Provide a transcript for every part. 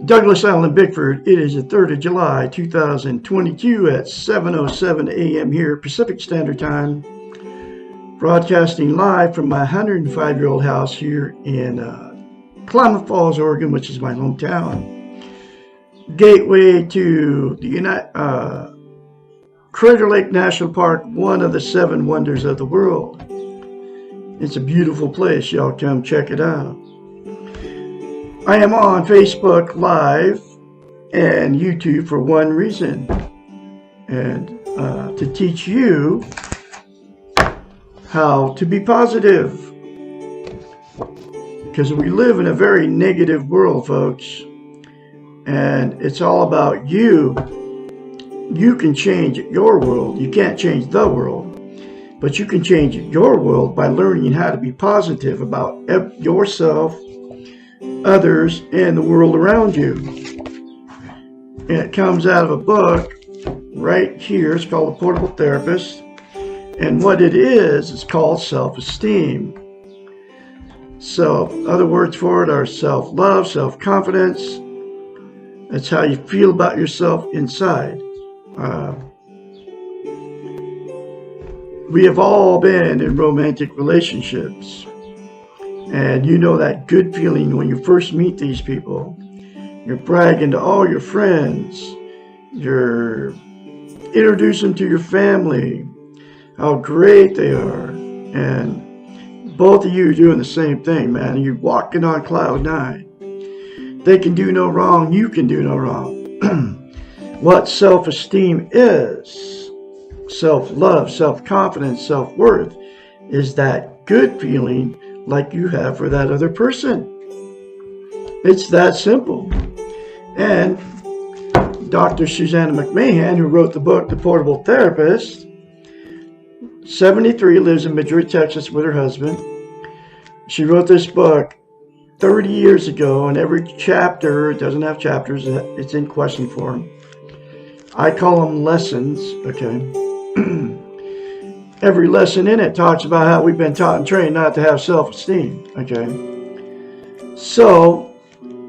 Douglas Allen Bickford. It is the 3rd of July, 2022 at 7:07 a.m. here, Pacific Standard Time. Broadcasting live from my 105-year-old house here in Klamath Falls, Oregon, which is my hometown. Gateway to the Crater Lake National Park, one of the 7 wonders of the world. It's a beautiful place. Y'all come check it out. I am on Facebook Live and YouTube for one reason, and to teach you how to be positive. Because we live in a very negative world, folks, and it's all about you. You can change your world. You can't change the world, but you can change your world by learning how to be positive about yourself, others, and the world around you. And it comes out of a book right here. It's called The Portable Therapist. And what it is called self-esteem. So, other words for it are self-love, self-confidence. That's how you feel about yourself inside. We have all been in romantic relationships. And you know that good feeling when you first meet these people. You're bragging to all your friends. You're introducing to your family how great they are. And both of you are doing the same thing, man. You're walking on cloud 9. They can do no wrong. You can do no wrong. What self-esteem is, self-love, self-confidence, self-worth, is that good feeling like you have for that other person. It's that simple. And Dr. Susanna McMahon, who wrote the book, The Portable Therapist, 73, lives in Madrid, Texas with her husband. She wrote this book 30 years ago, and every chapter, it doesn't have chapters, it's in question form. I call them lessons, okay? Every lesson in it talks about how we've been taught and trained not to have self-esteem, okay? So,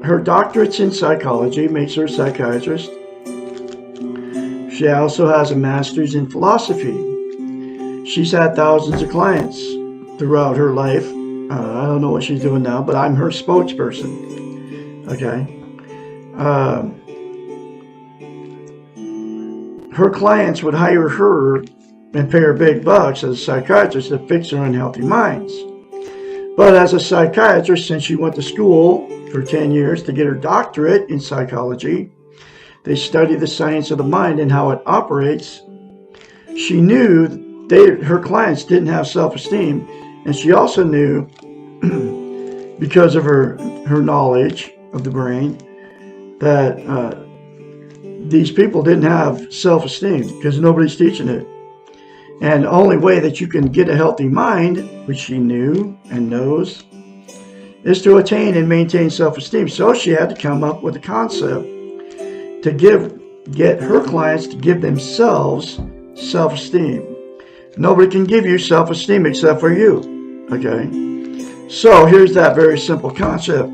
her doctorate's in psychology, makes her a psychiatrist. She also has a master's in philosophy. She's had thousands of clients throughout her life. I don't know what she's doing now, but I'm her spokesperson, okay? Her clients would hire her and pay her big bucks as a psychiatrist to fix their unhealthy minds. But as a psychiatrist, since she went to school for 10 years to get her doctorate in psychology, they study the science of the mind and how it operates. She knew her clients didn't have self-esteem, and she also knew, because of her knowledge of the brain, that these people didn't have self-esteem because nobody's teaching it. And the only way that you can get a healthy mind, which she knew and knows, is to attain and maintain self-esteem. So she had to come up with a concept to get her clients to give themselves self-esteem. Nobody can give you self-esteem except for you, okay? So here's that very simple concept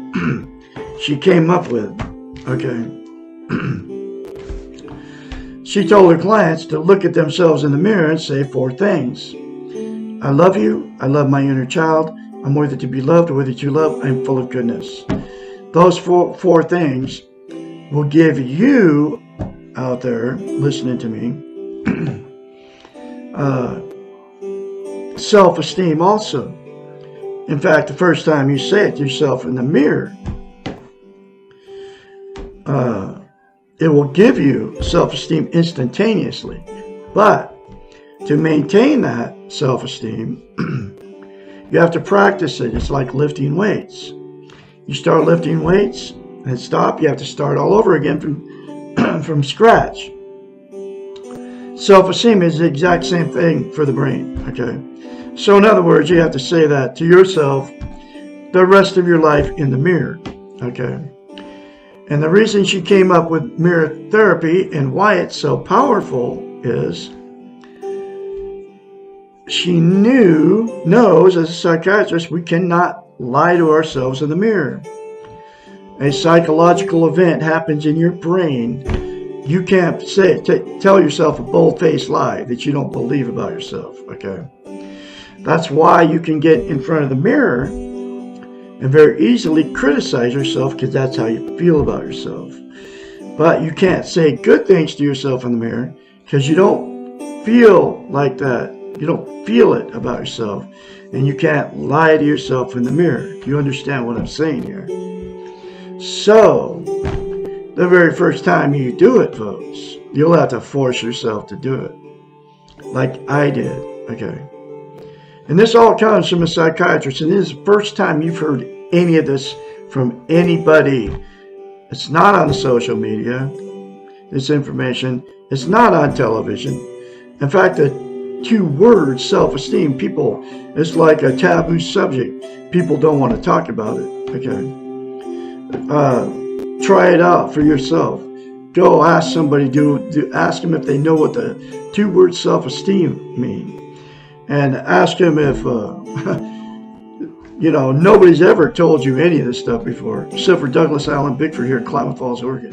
she came up with, okay? She told her clients to look at themselves in the mirror and say 4 things. I love you. I love my inner child. I'm worthy to be loved, worthy to love. I'm full of goodness. Those four things will give you out there listening to me self-esteem also. In fact, the first time you say it to yourself in the mirror, it will give you self-esteem instantaneously. But to maintain that self-esteem, you have to practice it. It's like lifting weights. You start lifting weights and stop. You have to start all over again from scratch. Self-esteem is the exact same thing for the brain, okay? So in other words, you have to say that to yourself the rest of your life in the mirror, okay? And the reason she came up with mirror therapy and why it's so powerful is she knows as a psychiatrist, we cannot lie to ourselves in the mirror. a psychological event happens in your brain, you can't tell yourself a bold-faced lie that you don't believe about yourself, okay? That's why you can get in front of the mirror and very easily criticize yourself, because that's how you feel about yourself. But you can't say good things to yourself in the mirror because you don't feel like that. You don't feel it about yourself. And you can't lie to yourself in the mirror. You understand what I'm saying here? So, the very first time you do it, folks, you'll have to force yourself to do it. Like I did, okay? And this all comes from a psychiatrist, and this is the first time you've heard any of this from anybody. It's not on the social media, this information. It's not on television. In fact, the two words, self-esteem, people, it's like a taboo subject. People don't want to talk about it, okay? Try it out for yourself. Go ask somebody, ask them if they know what the two words self-esteem mean. And ask them if, nobody's ever told you any of this stuff before, except for Douglas Allen Bickford here in Klamath Falls, Oregon.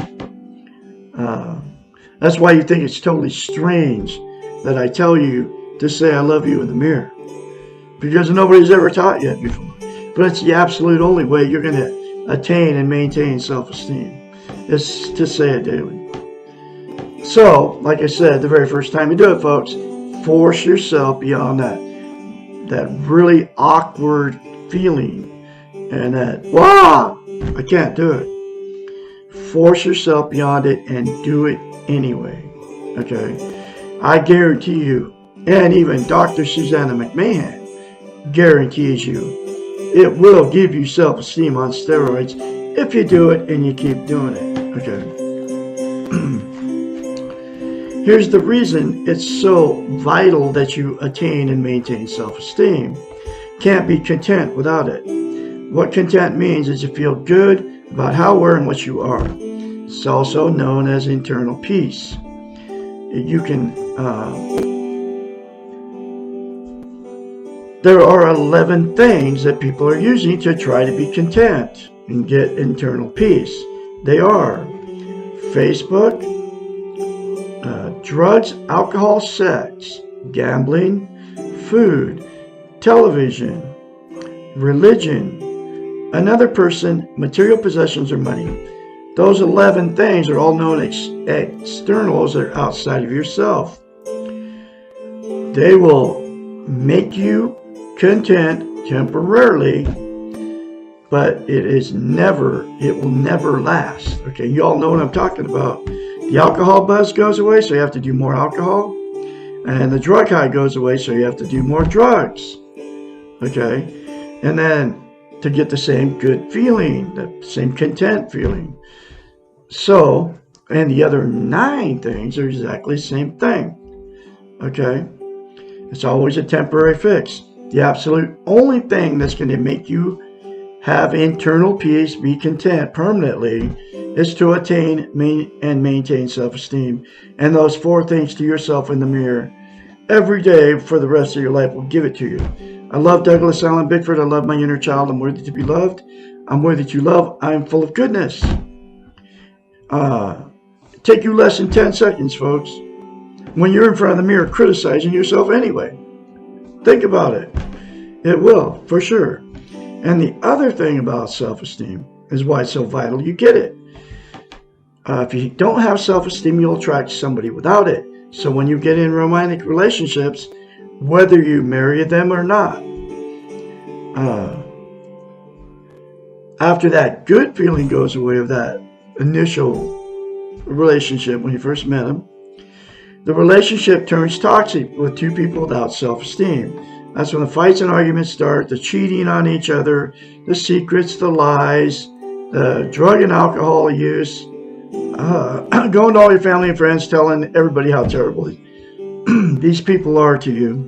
That's why you think it's totally strange that I tell you to say I love you in the mirror, because nobody's ever taught you it before. But it's the absolute only way you're going to attain and maintain self-esteem, is to say it daily. So, like I said, the very first time you do it, folks, force yourself beyond that really awkward feeling and that, wow, I can't do it. Force yourself beyond it and do it anyway, okay? I guarantee you, and even Dr. Susanna McMahon guarantees you, it will give you self-esteem on steroids if you do it and you keep doing it, okay? Here's the reason it's so vital that you attain and maintain self-esteem. Can't be content without it. What content means is you feel good about how, where, and what you are. It's also known as internal peace. You can, there are 11 things that people are using to try to be content and get internal peace. They are Facebook, drugs, alcohol, sex, gambling, food, television, religion, another person, material possessions, or money. Those 11 things are all known as externals that are outside of yourself. They will make you content temporarily, but it will never last. Okay, you all know what I'm talking about. The alcohol buzz goes away, so you have to do more alcohol. And the drug high goes away, so you have to do more drugs. Okay? And then to get the same good feeling, the same content feeling. So, and the other 9 things are exactly the same thing. Okay? It's always a temporary fix. The absolute only thing that's going to make you have internal peace, be content permanently, is to attain and maintain self-esteem. And those 4 things to yourself in the mirror every day for the rest of your life will give it to you. I love Douglas Allen Bickford. I love my inner child. I'm worthy to be loved. I'm worthy to love. I'm full of goodness. Take you less than 10 seconds, folks. When you're in front of the mirror criticizing yourself anyway. Think about it. It will, for sure. And the other thing about self-esteem is why it's so vital you get it. If you don't have self-esteem, you'll attract somebody without it. So when you get in romantic relationships, whether you marry them or not, after that good feeling goes away of that initial relationship when you first met them, the relationship turns toxic with 2 people without self-esteem. That's when the fights and arguments start, the cheating on each other, the secrets, the lies, the drug and alcohol use, going to all your family and friends telling everybody how terrible these people are to you.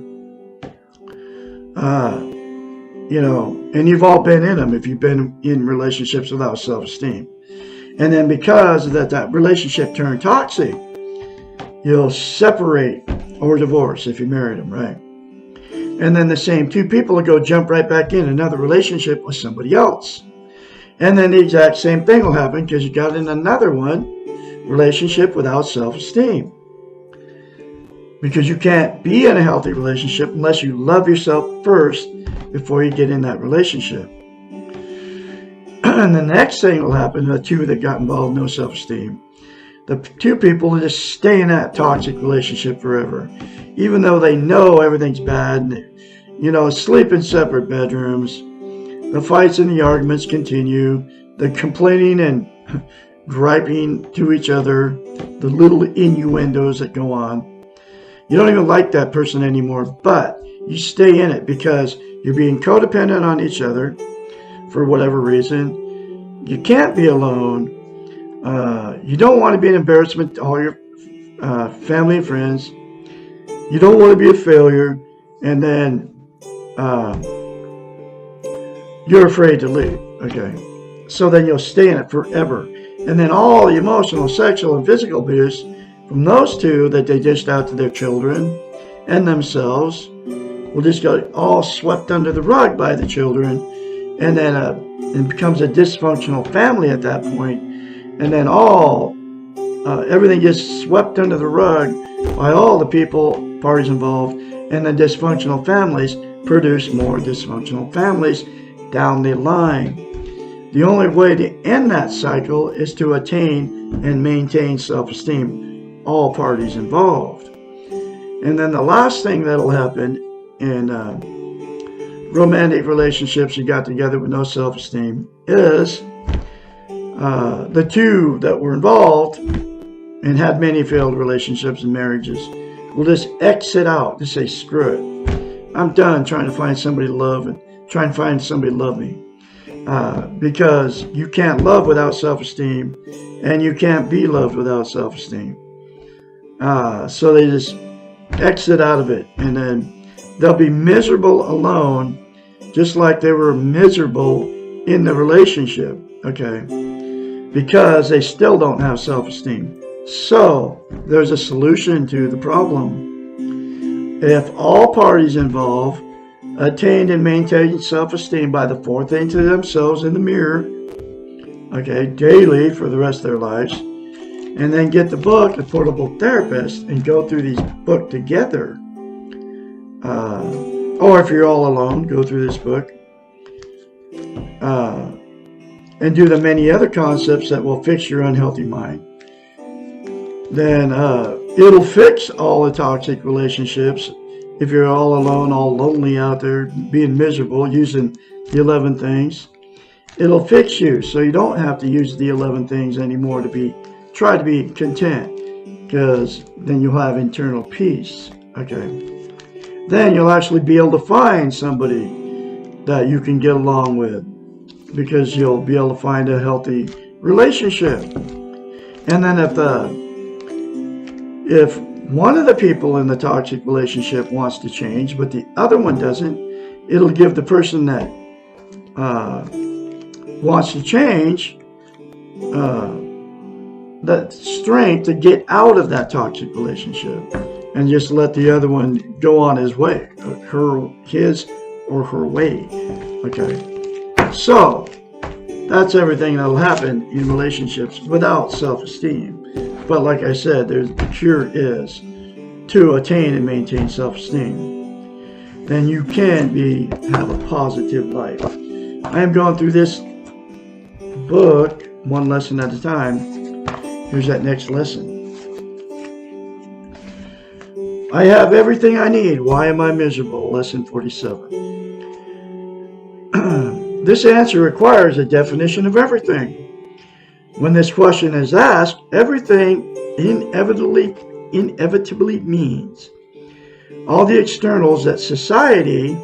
And you've all been in them if you've been in relationships without self-esteem. And then because of that relationship turned toxic, you'll separate or divorce if you married them, right? And then the same 2 people will go jump right back in another relationship with somebody else. And then the exact same thing will happen because you got in another one, relationship without self-esteem. Because you can't be in a healthy relationship unless you love yourself first before you get in that relationship. And the next thing will happen, the two that got involved, no self-esteem. The two people will just stay in that toxic relationship forever. Even though they know everything's bad, and, sleep in separate bedrooms. The fights and the arguments continue. The complaining and griping to each other. The little innuendos that go on. You don't even like that person anymore, but you stay in it because you're being codependent on each other for whatever reason. You can't be alone. You don't want to be an embarrassment to all your family and friends. You don't want to be a failure. And then you're afraid to leave. Okay. So then you'll stay in it forever. And then all the emotional, sexual, and physical abuse from those two that they dished out to their children and themselves will just get all swept under the rug by the children, and then it becomes a dysfunctional family at that point, and then everything gets swept under the rug by all the parties involved, and then dysfunctional families produce more dysfunctional families down the line. The only way to end that cycle is to attain and maintain self-esteem, all parties involved. And then the last thing that'll happen in romantic relationships you got together with no self-esteem is the two that were involved and had many failed relationships and marriages will just exit out, just say, screw it. I'm done trying to find somebody to love and trying to find somebody to love me. Because you can't love without self-esteem, and you can't be loved without self-esteem. So they just exit out of it, and then they'll be miserable alone, just like they were miserable in the relationship, okay? Because they still don't have self-esteem. So there's a solution to the problem. If all parties involved attained and maintained self-esteem by the fourth thing to themselves in the mirror, okay, daily for the rest of their lives, and then get the book, The Portable Therapist, and go through these book together. Or if you're all alone, go through this book. And do the many other concepts that will fix your unhealthy mind. Then it'll fix all the toxic relationships. If you're all alone, all lonely out there, being miserable, using the 11 things, it'll fix you so you don't have to use the 11 things anymore to try to be content, because then you'll have internal peace. Okay. Then you'll actually be able to find somebody that you can get along with, because you'll be able to find a healthy relationship. And then if one of the people in the toxic relationship wants to change, but the other one doesn't, it'll give the person that wants to change that strength to get out of that toxic relationship and just let the other one go on his way, his or her way. Okay. So that's everything that'll happen in relationships without self-esteem. But like I said, the cure is to attain and maintain self-esteem. Then you can have a positive life. I am going through this book one lesson at a time. Here's that next lesson. I have everything I need. Why am I miserable? Lesson 47. This answer requires a definition of everything. When this question is asked, everything inevitably means all the externals that society,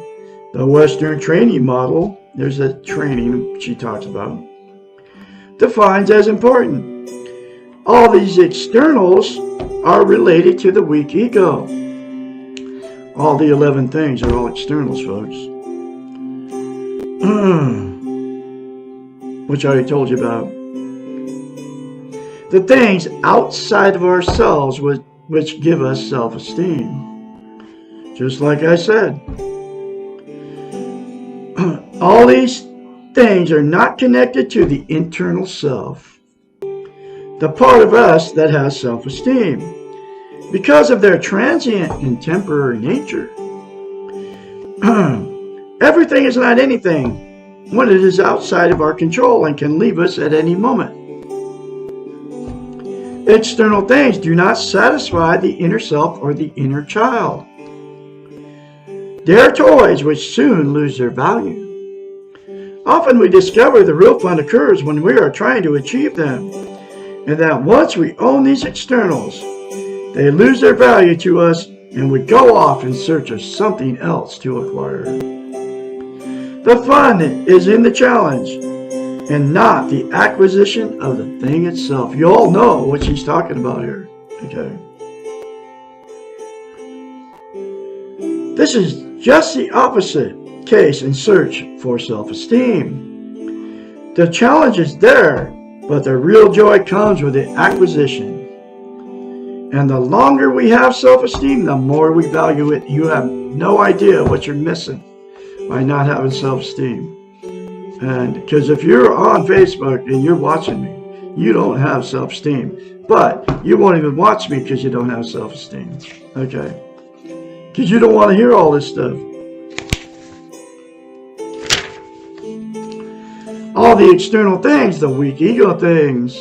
the Western training model, there's a training she talks about, defines as important. All these externals are related to the weak ego. All the 11 things are all externals, folks. Which I already told you about. The things outside of ourselves which give us self-esteem. Just like I said. All these things are not connected to the internal self, the part of us that has self-esteem, because of their transient and temporary nature. Everything is not anything when it is outside of our control and can leave us at any moment. External things do not satisfy the inner self or the inner child. They are toys which soon lose their value. Often we discover the real fun occurs when we are trying to achieve them, and that once we own these externals, they lose their value to us and we go off in search of something else to acquire. The fun is in the challenge and not the acquisition of the thing itself. You all know what she's talking about here. Okay. This is just the opposite case in search for self-esteem. The challenge is there, but the real joy comes with the acquisition. And the longer we have self-esteem, the more we value it. You have no idea what you're missing by not having self-esteem. And because if you're on Facebook and you're watching me, you don't have self-esteem. But you won't even watch me because you don't have self-esteem. Okay? Because you don't want to hear all this stuff. All the external things, the weak ego things,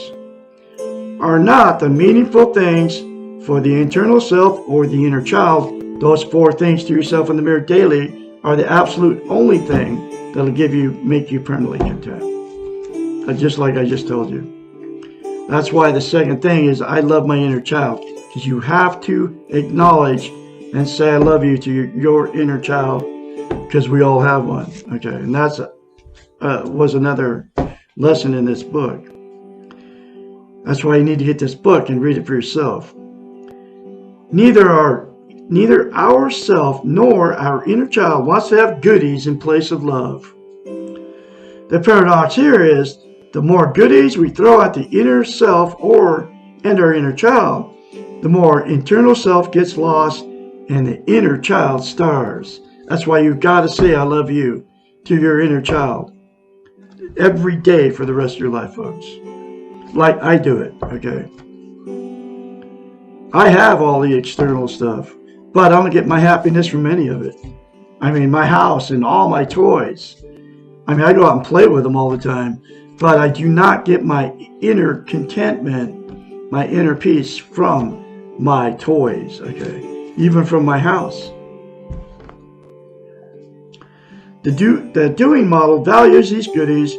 are not the meaningful things for the internal self or the inner child. Those 4 things to yourself in the mirror daily are the absolute only thing that'll make you permanently content. Just like I just told you. That's why the second thing is I love my inner child. Because you have to acknowledge and say I love you to your inner child. Because we all have one. Okay, and that's was another lesson in this book. That's why you need to get this book and read it for yourself. Neither our self nor our inner child wants to have goodies in place of love. The paradox here is the more goodies we throw at the inner self and our inner child, the more internal self gets lost and the inner child starves. That's why you've got to say I love you to your inner child every day for the rest of your life, folks. Like I do it, okay? I have all the external stuff, but I don't get my happiness from any of it. I mean, my house and all my toys. I mean, I go out and play with them all the time, but I do not get my inner contentment, my inner peace from my toys, okay? Even from my house. The doing model values these goodies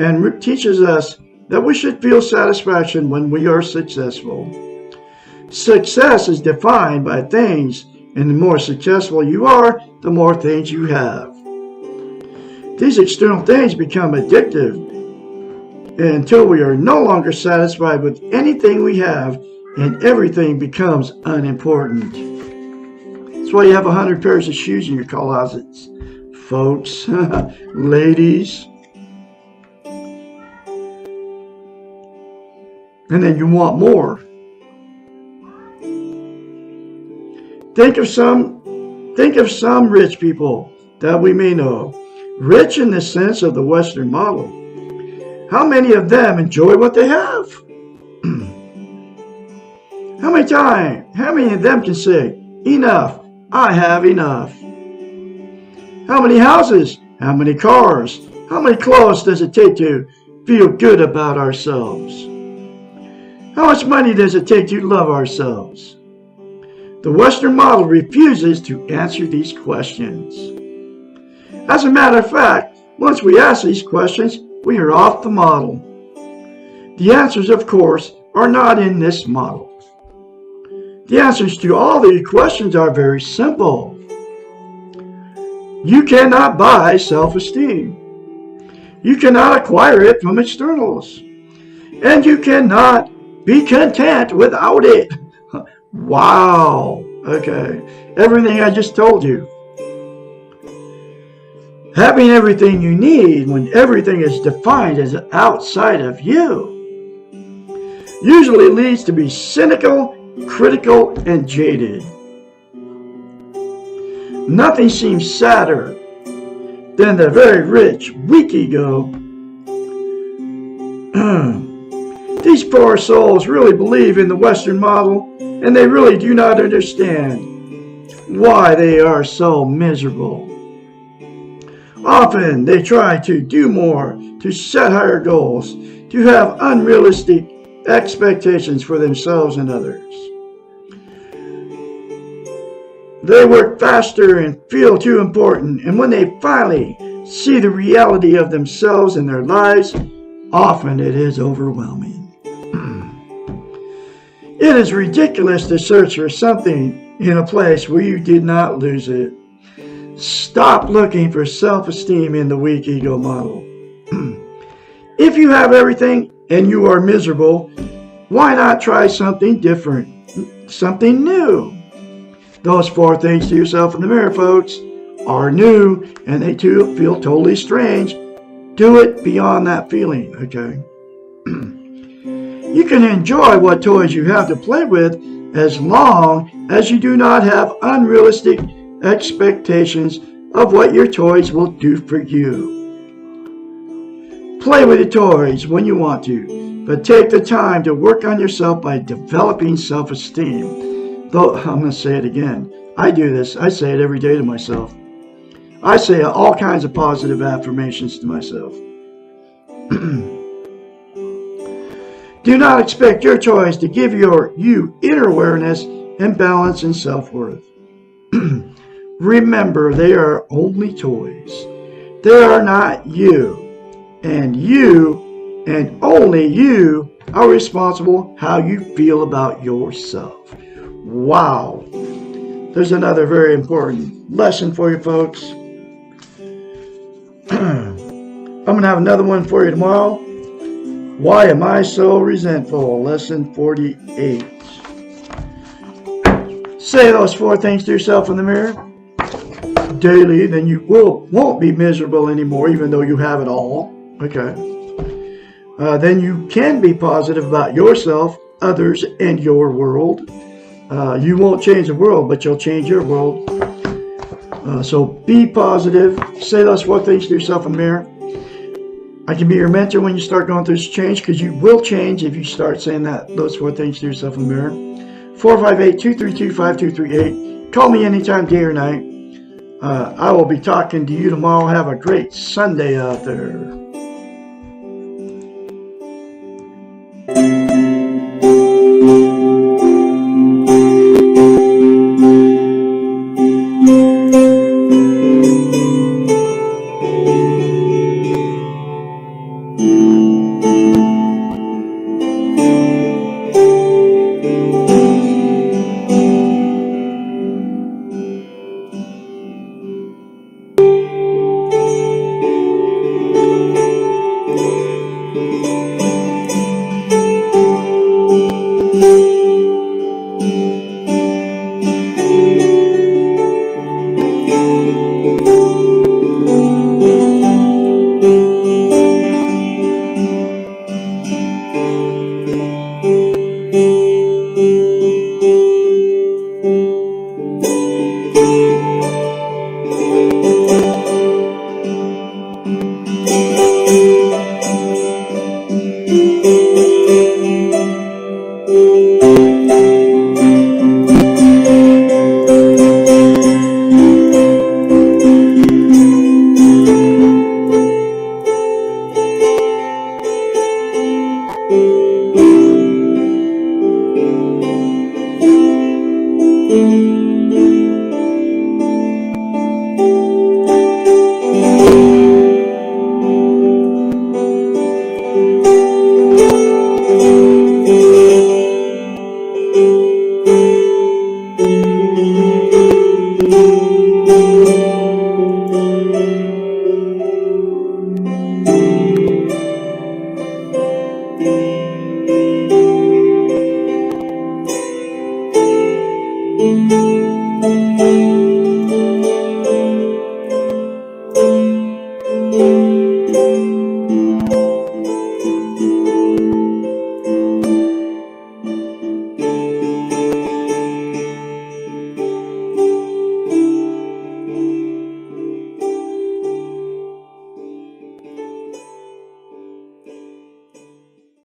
and teaches us that we should feel satisfaction when we are successful. Success is defined by things, and the more successful you are, the more things you have. These external things become addictive until we are no longer satisfied with anything we have and everything becomes unimportant. That's why you have 100 pairs of shoes in your closets, folks, ladies. And then you want more. Think of some rich people that we may know. Rich in the sense of the Western model. How many of them enjoy what they have? How many of them can say, enough, I have enough? How many houses? How many cars? How many clothes does it take to feel good about ourselves? How much money does it take to love ourselves? The Western model refuses to answer these questions. As a matter of fact, once we ask these questions, we are off the model. The answers, of course, are not in this model. The answers to all the questions are very simple. You cannot buy self-esteem. You cannot acquire it from externals. And you cannot be content without it. Wow. Okay. Everything I just told you. Having everything you need when everything is defined as outside of you usually leads to be cynical, critical, and jaded. Nothing seems sadder than the very rich, weak ego. These poor souls really believe in the Western model, and they really do not understand why they are so miserable. Often they try to do more, to set higher goals, to have unrealistic expectations for themselves and others. They work faster and feel too important, and when they finally see the reality of themselves and their lives, often it is overwhelming. It is ridiculous to search for something in a place where you did not lose it. Stop looking for self-esteem in the weak ego model. If you have everything and you are miserable, why not try something different, something new? Those 4 things to yourself in the mirror, folks, are new, and they too feel totally strange. Do it beyond that feeling, okay? You can enjoy what toys you have to play with as long as you do not have unrealistic expectations of what your toys will do for you. Play with your toys when you want to, but take the time to work on yourself by developing self-esteem. Though, I'm going to say it again. I do this. I say it every day to myself. I say all kinds of positive affirmations to myself. Do not expect your toys to give you inner awareness and balance and self-worth. Remember, they are only toys. They are not you. And you, and only you, are responsible how you feel about yourself. Wow. There's another very important lesson for you folks. I'm going to have another one for you tomorrow. Why am I so resentful? Lesson 48. Say those 4 things to yourself in the mirror daily, then you won't be miserable anymore, even though you have it all. Okay. Then you can be positive about yourself, others, and your world. You won't change the world, but you'll change your world. So be positive. Say those 4 things to yourself in the mirror. I can be your mentor when you start going through this change, because you will change if you start saying those 4 things to yourself in the mirror. 458-232-5238. Call me anytime, day or night. I will be talking to you tomorrow. Have a great Sunday out there.